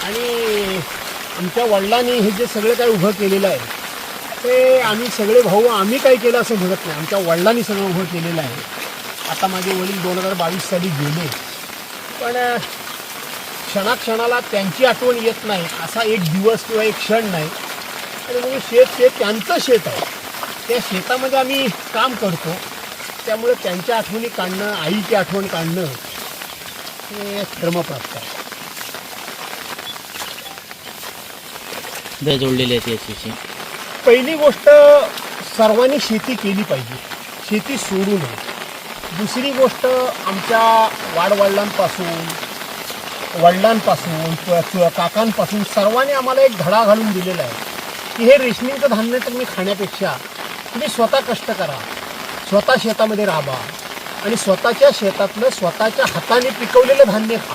आणि आमच्या वडिलांनी हे जे सगळं काय उभं केलेलं आहे ते आम्ही सगळे भाऊ आम्ही काय केलं असं म्हणत नाही, आमच्या वडिलांनी सगळं उभं केलेलं आहे. आता माझे वडील 2022 साली गेले, पण क्षणाक्षणाला त्यांची आठवण येत नाही असा एक दिवस किंवा एक क्षण नाही. आणि म्हणजे शेत ते त्यांचं शेत आहे, त्या शेतामध्ये आम्ही काम करतो, त्यामुळे त्यांच्या आठवणी काढणं, आईची आठवण काढणं हे धर्मप्राप्त आहे. जोडलेली आहे याची. पहिली गोष्ट, सर्वांनी शेती केली पाहिजे, शेती सोडू नये. दुसरी गोष्ट, आमच्या वडिलांपासून काकांपासून सर्वांनी आम्हाला एक धडा घालून दिलेला आहे की हे रेशनिंगचं धान्य तुम्ही खाण्यापेक्षा तुम्ही स्वतः कष्ट करा, स्वतः शेतामध्ये राहा आणि स्वतःच्या शेतातलं स्वतःच्या हाताने पिकवलेलं धान्य खा.